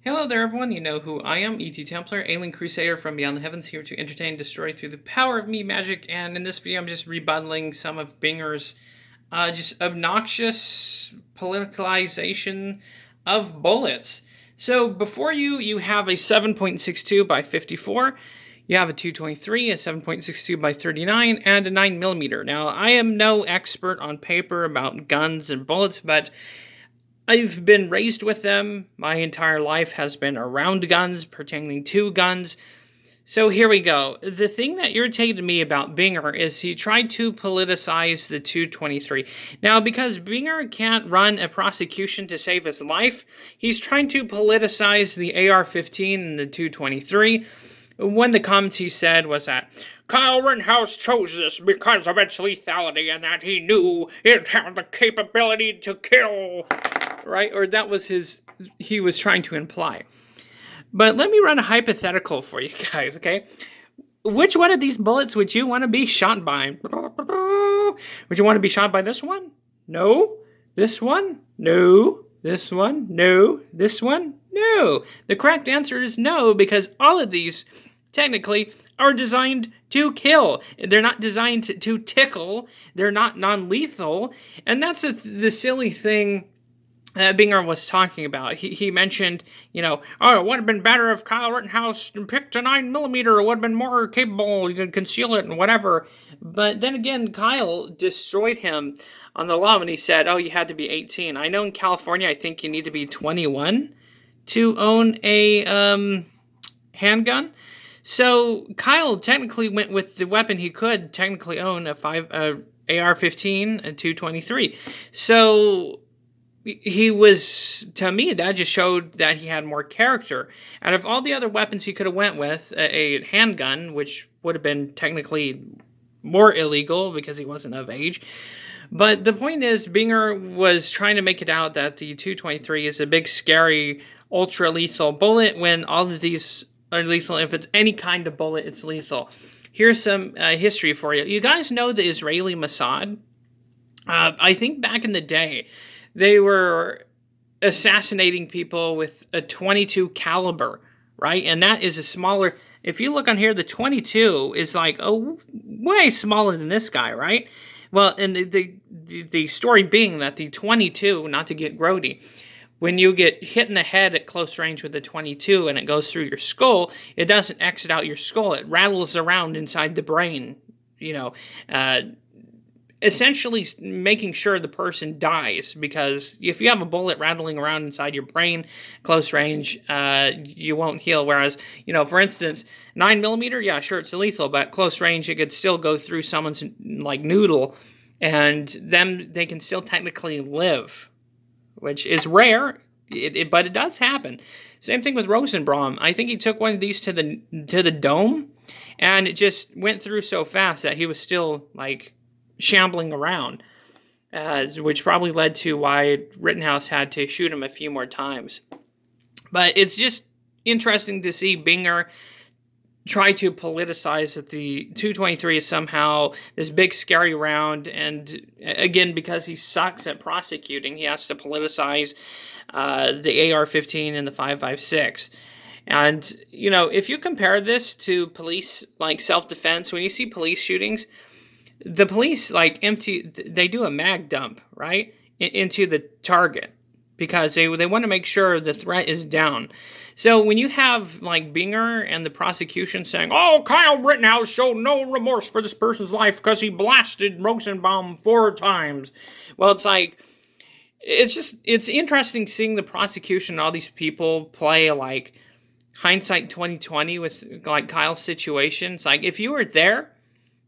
Hello there, everyone. You know who I am, E.T. Templar, alien crusader from beyond the heavens, here to entertain, destroy through the power of me magic. And in this video, I'm just rebundling some of Binger's just obnoxious politicalization of bullets. So before you have a 7.62 by 54. You have a 223, a 7.62 by 39, and a 9mm. Now, I am no expert on paper about guns and bullets, but I've been raised with them. My entire life has been around guns, pertaining to guns. So here we go. The thing that irritated me about Binger is he tried to politicize the 223. Now, because Binger can't run a prosecution to save his life, he's trying to politicize the AR-15 and the 223. One of the comments he said was that Kyle Rittenhouse chose this because of its lethality and that he knew it had the capability to kill. Right? Or that was he was trying to imply. But let me run a hypothetical for you guys, okay? Which one of these bullets would you want to be shot by? Would you want to be shot by this one? No. This one? No. This one? No. This one? No. The correct answer is no, because all of these technically are designed to kill. They're not designed to tickle. They're not non-lethal. And that's the silly thing Binger was talking about. He mentioned, oh, it would have been better if Kyle Rittenhouse picked a 9mm. It would have been more capable. You could conceal it and whatever. But then again, Kyle destroyed him on the law when he said, oh, you had to be 18. I know in California, I think you need to be 21 to own a handgun. So Kyle technically went with the weapon he could technically own, a AR-15, a 223. So he was, to me, that just showed that he had more character. Out of all the other weapons he could have went with, a handgun, which would have been technically more illegal because he wasn't of age. But the point is, Binger was trying to make it out that the 223 is a big, scary, ultra-lethal bullet when all of these are lethal. If it's any kind of bullet, it's lethal. Here's some history for you. You guys know the Israeli Mossad? I think back in the day, they were assassinating people with a 22 caliber, right? And that is a smaller, if you look on here, the 22 is like, way smaller than this guy, right? Well, and the story being that the 22, not to get grody, when you get hit in the head at close range with the 22 and it goes through your skull, it doesn't exit out your skull. It rattles around inside the brain, essentially making sure the person dies, because if you have a bullet rattling around inside your brain, close range, you won't heal. Whereas, for instance, 9mm, yeah, sure, it's lethal, but close range, it could still go through someone's, noodle, and then they can still technically live, which is rare, but it does happen. Same thing with Rosenbaum. I think he took one of these to the dome, and it just went through so fast that he was still, shambling around, which probably led to why Rittenhouse had to shoot him a few more times. But it's just interesting to see Binger try to politicize that the 223 is somehow this big scary round, and again, because he sucks at prosecuting, he has to politicize the AR-15 and the 5.56. And, if you compare this to police, self-defense, when you see police shootings, the police, they do a mag dump, right, into the target, because they want to make sure the threat is down. So when you have, Binger and the prosecution saying, oh, Kyle Rittenhouse showed no remorse for this person's life because he blasted Rosenbaum 4 times. Well, it's interesting seeing the prosecution and all these people play, hindsight 2020 with, Kyle's situation. It's if you were there,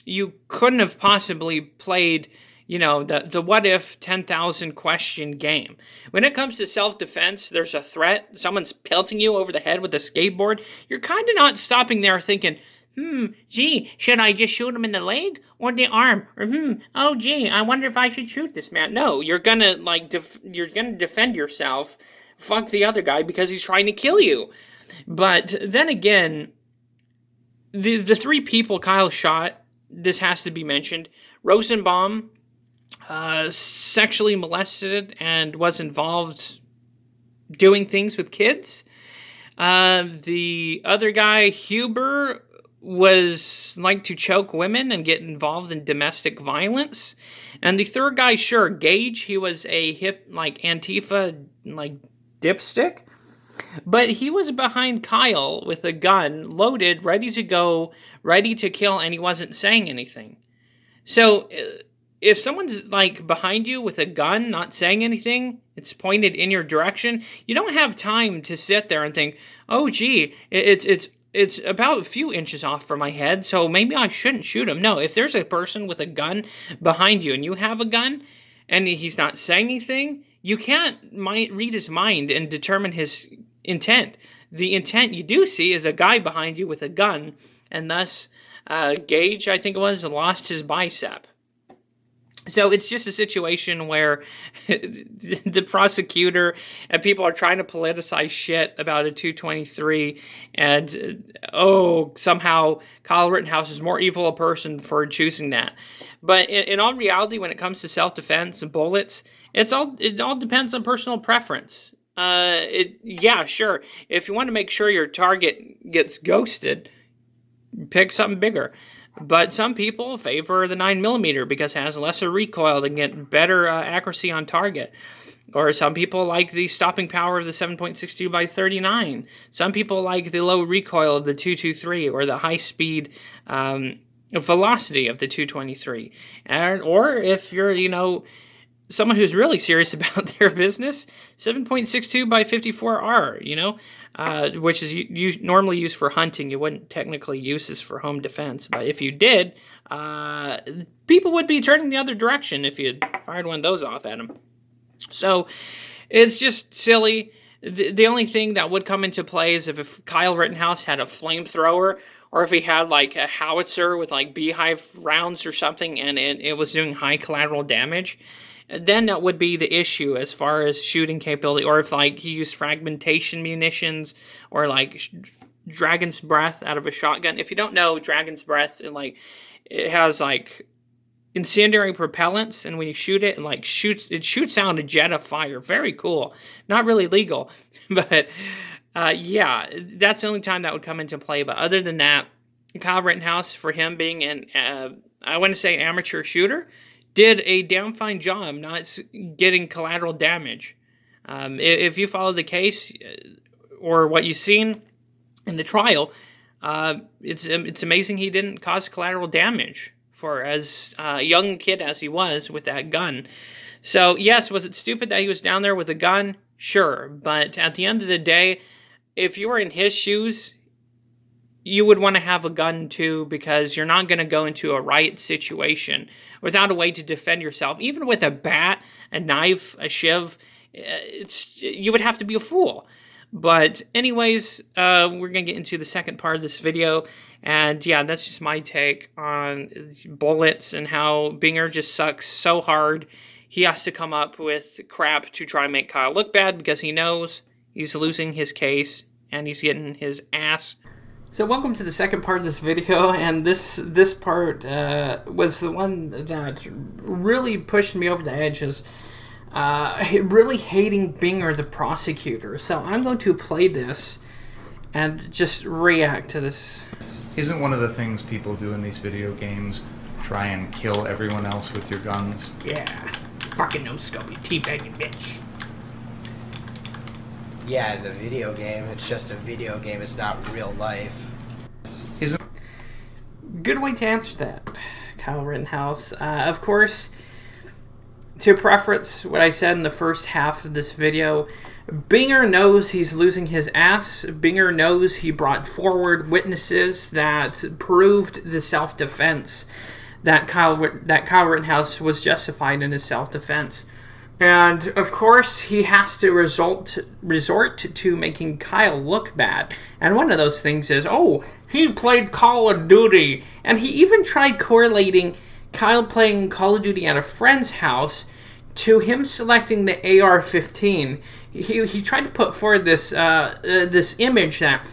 you couldn't have possibly played, the what-if 10,000 question game. When it comes to self-defense, there's a threat, someone's pelting you over the head with a skateboard, you're kind of not stopping there thinking, gee, should I just shoot him in the leg or the arm? Or, oh, gee, I wonder if I should shoot this man. No, you're gonna, you're gonna defend yourself, fuck the other guy because he's trying to kill you. But then again, the 3 people Kyle shot, this has to be mentioned. Rosenbaum sexually molested and was involved doing things with kids. The other guy, Huber, was like to choke women and get involved in domestic violence. And the third guy, sure, Gage, he was a hip, like, Antifa, like, dipstick. But he was behind Kyle with a gun, loaded, ready to go, ready to kill, and he wasn't saying anything. So, if someone's, like, behind you with a gun, not saying anything, it's pointed in your direction, you don't have time to sit there and think, oh, gee, it's about a few inches off from my head, so maybe I shouldn't shoot him. No, if there's a person with a gun behind you and you have a gun and he's not saying anything, you can't read his mind and determine his intent. The intent you do see is a guy behind you with a gun, and thus Gage, I think it was, lost his bicep. So it's just a situation where the prosecutor and people are trying to politicize shit about a 223, and somehow Kyle Rittenhouse is more evil a person for choosing that. But in all reality, when it comes to self-defense and bullets, it all depends on personal preference. Yeah, sure. If you want to make sure your target gets ghosted, pick something bigger. But some people favor the 9mm because it has lesser recoil and get better accuracy on target. Or some people like the stopping power of the 7.62 by 39. Some people like the low recoil of the 223 or the high speed velocity of the 223. Or if you're, someone who's really serious about their business, 7.62 by 54R, which is normally used for hunting. You wouldn't technically use this for home defense, but if you did, people would be turning the other direction if you fired one of those off at them. So it's just silly. The only thing that would come into play is if Kyle Rittenhouse had a flamethrower, or if he had like a howitzer with like beehive rounds or something, and it was doing high collateral damage. Then that would be the issue as far as shooting capability, or if like he used fragmentation munitions or like Dragon's Breath out of a shotgun. If you don't know, Dragon's Breath, it has like incendiary propellants, and when you shoot it, it shoots out a jet of fire. Very cool. Not really legal, but yeah, that's the only time that would come into play. But other than that, Kyle Rittenhouse, for him being I want to say an amateur shooter, did a damn fine job not getting collateral damage. If you follow the case or what you've seen in the trial, it's amazing he didn't cause collateral damage for as young kid as he was with that gun. So yes, was it stupid that he was down there with a gun? Sure, but at the end of the day, if you were in his shoes, you would want to have a gun too, because you're not going to go into a riot situation without a way to defend yourself. Even with a bat, a knife, a shiv, you would have to be a fool. But anyways, we're going to get into the second part of this video. And yeah, that's just my take on bullets and how Binger just sucks so hard. He has to come up with crap to try and make Kyle look bad because he knows he's losing his case and he's getting his ass. So welcome to the second part of this video, and this part was the one that really pushed me over the edge, is really hating Binger the prosecutor. So I'm going to play this and just react to this. Isn't one of the things people do in these video games try and kill everyone else with your guns? Yeah, fucking no scope, you teabagging bitch. Yeah, the video game, it's just a video game, it's not real life. Good way to answer that, Kyle Rittenhouse. Of course, to preference what I said in the first half of this video, Binger knows he's losing his ass. Binger knows he brought forward witnesses that proved the self-defense, that Kyle Rittenhouse was justified in his self-defense. And, of course, he has to resort to making Kyle look bad. And one of those things is, he played Call of Duty. And he even tried correlating Kyle playing Call of Duty at a friend's house to him selecting the AR-15. He tried to put forward this image that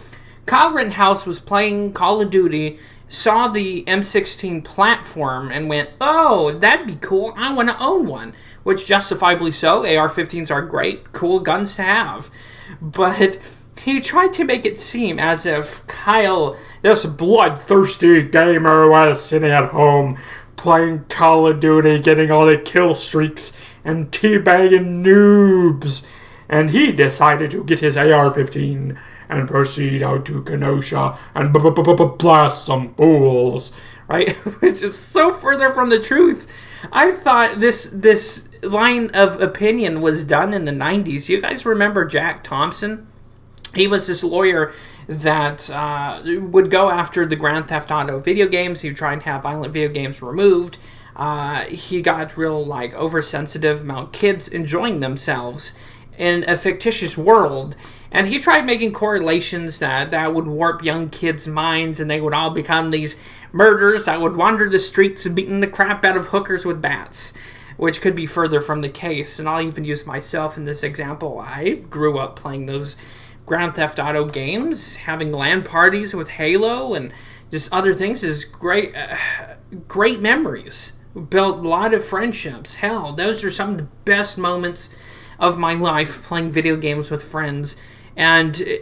Kyle Rittenhouse was playing Call of Duty, saw the M16 platform, and went, oh, that'd be cool, I want to own one. Which, justifiably so, AR-15s are great, cool guns to have. But he tried to make it seem as if Kyle, this bloodthirsty gamer, was sitting at home playing Call of Duty, getting all the kill streaks and teabagging noobs. And he decided to get his AR-15 and proceed out to Kenosha and blast some fools. Right? Which is so further from the truth. I thought this line of opinion was done in the 90s. You guys remember Jack Thompson? He was this lawyer that would go after the Grand Theft Auto video games. He would try and have violent video games removed. He got real, oversensitive about kids enjoying themselves in a fictitious world. And he tried making correlations that would warp young kids' minds, and they would all become these murderers that would wander the streets beating the crap out of hookers with bats, which could be further from the case. And I'll even use myself in this example. I grew up playing those Grand Theft Auto games, having LAN parties with Halo and just other things is great, great memories. Built a lot of friendships. Hell, those are some of the best moments of my life, playing video games with friends. And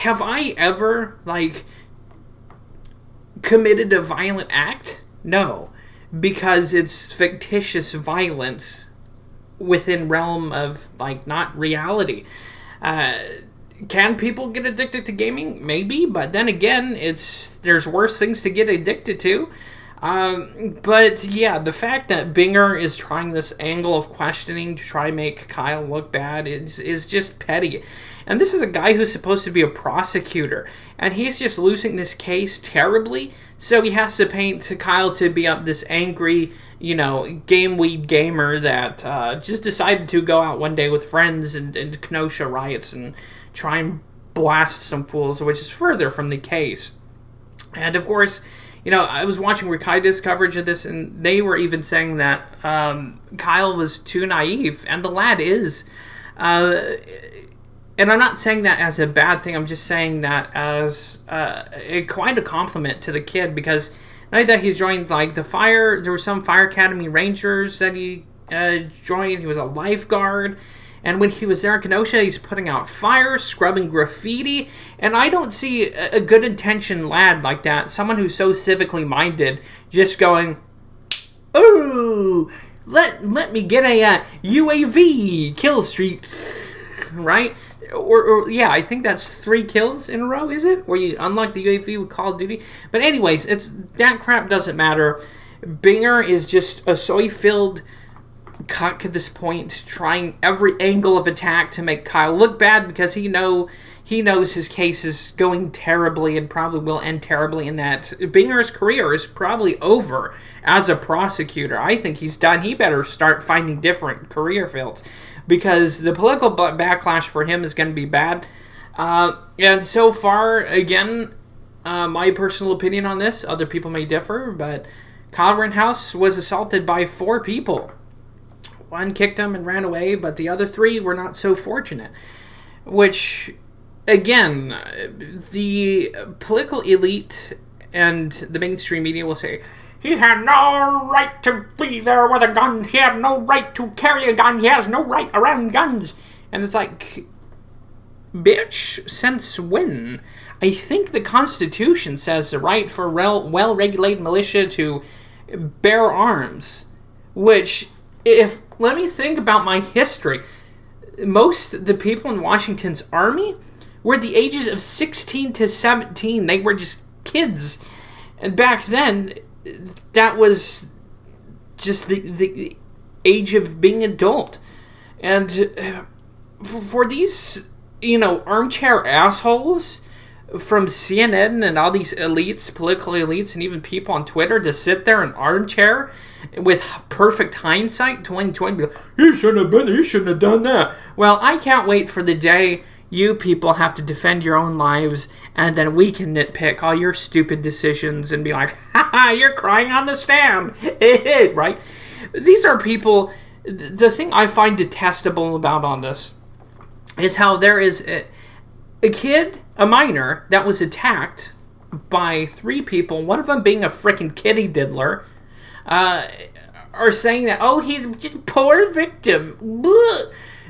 have I ever, committed a violent act? No, because it's fictitious violence within realm of, not reality. Can people get addicted to gaming? Maybe, but then again, there's worse things to get addicted to. But yeah, the fact that Binger is trying this angle of questioning to try and make Kyle look bad is just petty. And this is a guy who's supposed to be a prosecutor, and he's just losing this case terribly, so he has to paint Kyle to be up this angry, game weed gamer that just decided to go out one day with friends and Kenosha riots and try and blast some fools, which is further from the case. And of course, I was watching Rikaida's coverage of this, and they were even saying that Kyle was too naive, and the lad is. And I'm not saying that as a bad thing, I'm just saying that as quite a compliment to the kid, because the night that he joined, the fire, there were some Fire Academy Rangers that he joined. He was a lifeguard. And when he was there in Kenosha, he's putting out fires, scrubbing graffiti. And I don't see a good intention lad like that, someone who's so civically minded, just going, "Ooh, let me get a UAV kill streak," right? Or yeah, I think that's 3 kills in a row, is it? Where you unlock the UAV with Call of Duty. But anyways, that crap doesn't matter. Binger is just a soy-filled cuck at this point, trying every angle of attack to make Kyle look bad, because he knows his case is going terribly and probably will end terribly, in that Binger's career is probably over as a prosecutor. I think he's done. He better start finding different career fields, because the political backlash for him is going to be bad. And so far, again, my personal opinion on this, other people may differ, but Kyle Rittenhouse was assaulted by 4 people. 1 kicked him and ran away, but the other 3 were not so fortunate. Which, again, the political elite and the mainstream media will say, he had no right to be there with a gun. He had no right to carry a gun. He has no right around guns. And it's like, bitch, since when? I think the Constitution says the right for well-regulated militia to bear arms. Which, let me think about my history. Most the people in Washington's army were the ages of 16 to 17. They were just kids. And back then, that was just the age of being adult. And for these, armchair assholes from CNN and all these elites, political elites, and even people on Twitter to sit there in armchair with perfect hindsight, 2020, be like, he shouldn't have been there, he shouldn't have done that. Well, I can't wait for the day you people have to defend your own lives, and then we can nitpick all your stupid decisions and be like, ha, you're crying on the stand, right? These are people. The thing I find detestable about all this is how there is a kid, a minor, that was attacked by 3 people, one of them being a freaking kitty diddler, are saying that, oh, he's just a poor victim. Blah.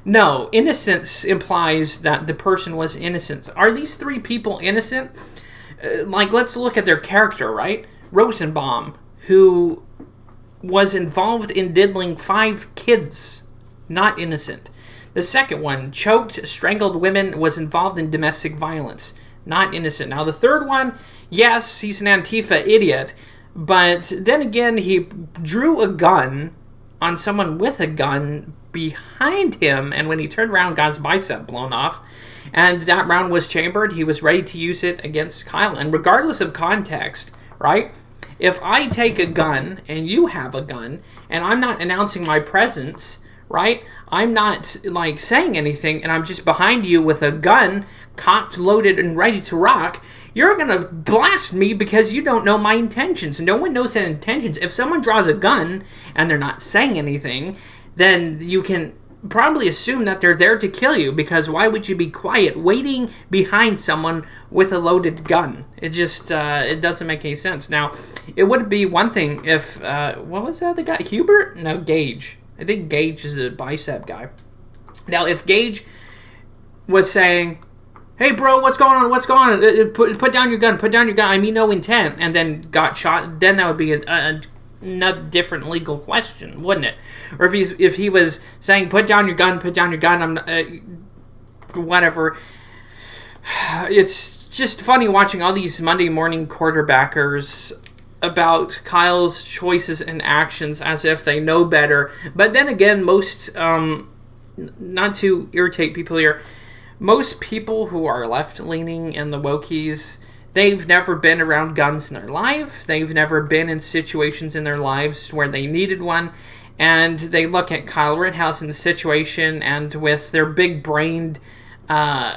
No, innocence implies that the person was innocent. Are these three people innocent? Let's look at their character, right? Rosenbaum, who was involved in diddling 5 kids, not innocent. The second one, choked, strangled women, was involved in domestic violence, not innocent. Now, the third one, yes, he's an Antifa idiot, but then again, he drew a gun on someone with a gun behind him, and when he turned around, got his bicep blown off, and that round was chambered. He was ready to use it against Kyle, and regardless of context, right? If I take a gun and you have a gun, and I'm not announcing my presence, right? I'm not saying anything, and I'm just behind you with a gun, cocked, loaded, and ready to rock. You're gonna blast me because you don't know my intentions. No one knows their intentions. If someone draws a gun and they're not saying anything, then you can probably assume that they're there to kill you, because why would you be quiet waiting behind someone with a loaded gun? It just it doesn't make any sense. Now, it would be one thing if what was the other guy? Hubert? No, Gage. I think Gage is a bicep guy. Now, if Gage was saying, "Hey, bro, what's going on? What's going on? Put down your gun. Put down your gun. I mean no intent," and then got shot, then that would be another different legal question, wouldn't it? Or if he was saying, "Put down your gun. Put down your gun." Whatever. It's just funny watching all these Monday morning quarterbackers about Kyle's choices and actions as if they know better. But then again, most, not to irritate people here, most people who are left-leaning and the wokies, they've never been around guns in their life. They've never been in situations in their lives where they needed one. And they look at Kyle Rittenhouse in the situation, and with their big-brained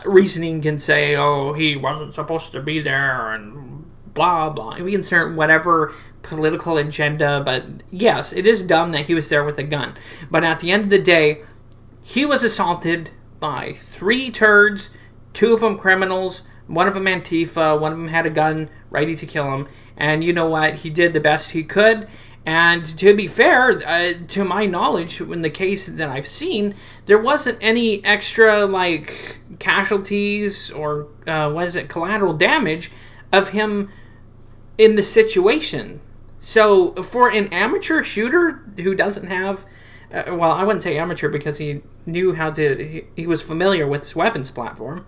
reasoning can say, "Oh, he wasn't supposed to be there," and blah, blah. We insert whatever political agenda, but yes, it is dumb that he was there with a gun. But at the end of the day, he was assaulted by 3 turds, 2 of them criminals, 1 of them Antifa, 1 of them had a gun ready to kill him. And you know what? He did the best he could. And to be fair, to my knowledge, in the case that I've seen, there wasn't any extra, casualties or, collateral damage of him in the situation. So, for an amateur shooter who doesn't have, I wouldn't say amateur because he knew how to, he was familiar with this weapons platform,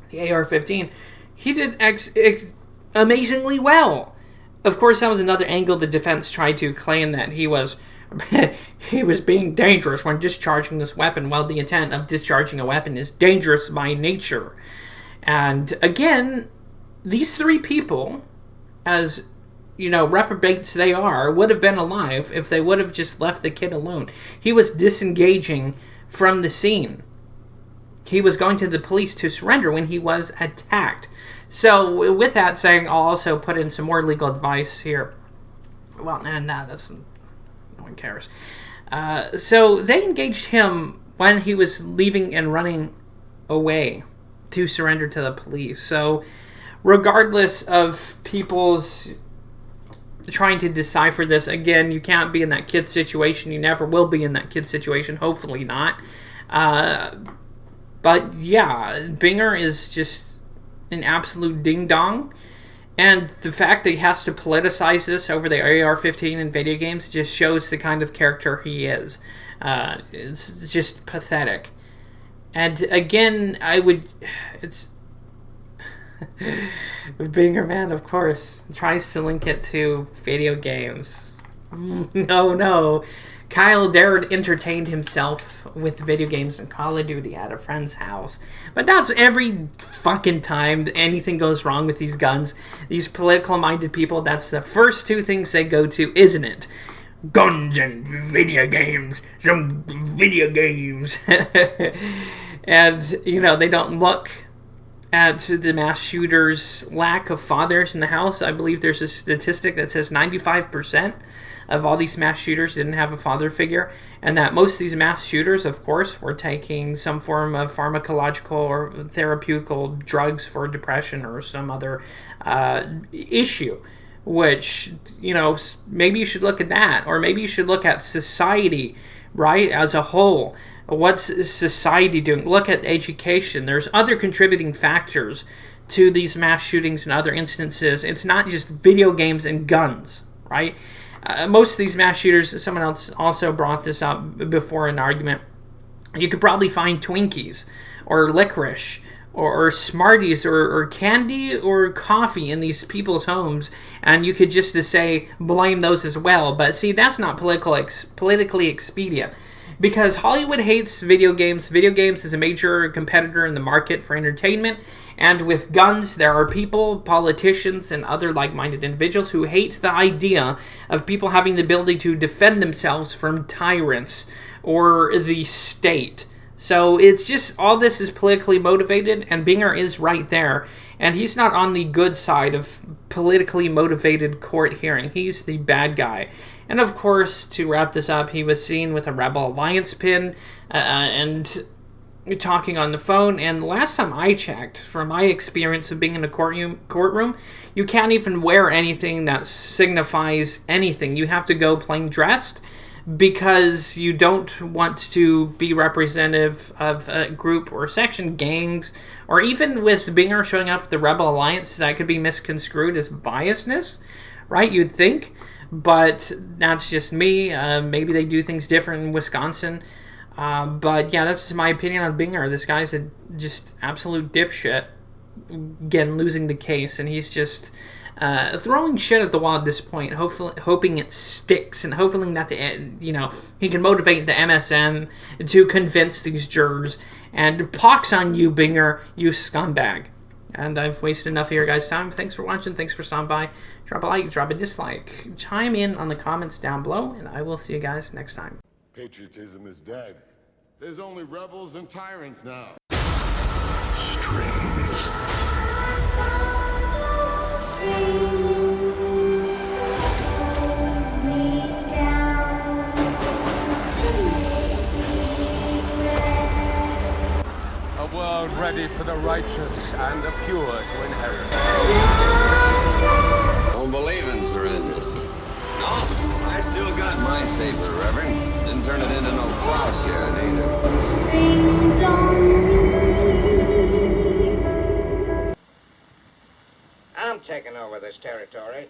the AR-15, he did amazingly well. Of course, that was another angle the defense tried to claim, that he was being dangerous when discharging this weapon. Well, the intent of discharging a weapon is dangerous by nature. And again, these 3 people, as reprobates they are, would have been alive if they would have just left the kid alone. He was disengaging from the scene. He was going to the police to surrender when he was attacked. So, with that saying, I'll also put in some more legal advice here. Well, that's... no one cares. So, they engaged him when he was leaving and running away to surrender to the police. So, regardless of people's trying to decipher this, again, you can't be in that kid situation. You never will be in that kid situation. Hopefully not. But yeah, Binger is just an absolute ding-dong. And the fact that he has to politicize this over the AR-15 in video games just shows the kind of character he is. It's just pathetic. And again, it's... Binger Man, of course, tries to link it to video games. No. Kyle dared entertained himself with video games and Call of Duty at a friend's house. But that's every fucking time anything goes wrong with these guns. These political-minded people, that's the first 2 things they go to, isn't it? Guns and video games. Some video games. And, they don't look at the mass shooters' lack of fathers in the house. I believe there's a statistic that says 95% of all these mass shooters didn't have a father figure, and that most of these mass shooters, of course, were taking some form of pharmacological or therapeutical drugs for depression or some other issue, which, maybe you should look at that, or maybe you should look at society, right, as a whole. What's society doing? Look at education. There's other contributing factors to these mass shootings and other instances. It's not just video games and guns, right? Most of these mass shooters, someone else also brought this up before in an argument, you could probably find Twinkies or licorice or Smarties or candy or coffee in these people's homes, and you could just say blame those as well. But see, that's not politically expedient. Because Hollywood hates video games. Video games is a major competitor in the market for entertainment. And with guns, there are people, politicians, and other like-minded individuals who hate the idea of people having the ability to defend themselves from tyrants or the state. So it's just, all this is politically motivated, and Binger is right there. And he's not on the good side of politically motivated court hearing. He's the bad guy. And of course, to wrap this up, he was seen with a Rebel Alliance pin and talking on the phone. And the last time I checked, from my experience of being in a courtroom, you can't even wear anything that signifies anything. You have to go plain dressed because you don't want to be representative of a group or section, gangs, or even with Binger showing up at the Rebel Alliance, that could be misconstrued as biasness, right? You'd think. But that's just me. Maybe they do things different in Wisconsin. But yeah, that's just my opinion on Binger. This guy's a just absolute dipshit. Again, losing the case. And he's just throwing shit at the wall at this point, hoping it sticks, and hoping that he can motivate the MSM to convince these jurors. And pox on you, Binger, you scumbag. And I've wasted enough of your guys' time. Thanks for watching. Thanks for stopping by. Drop a like, drop a dislike. Chime in on the comments down below, and I will see you guys next time. Patriotism is dead. There's only rebels and tyrants now. A world ready for the righteous and the pure to inherit. Don't believe in surrenders. No, I still got my saber, Reverend. Didn't turn it into no plowshare either. I'm taking over this territory.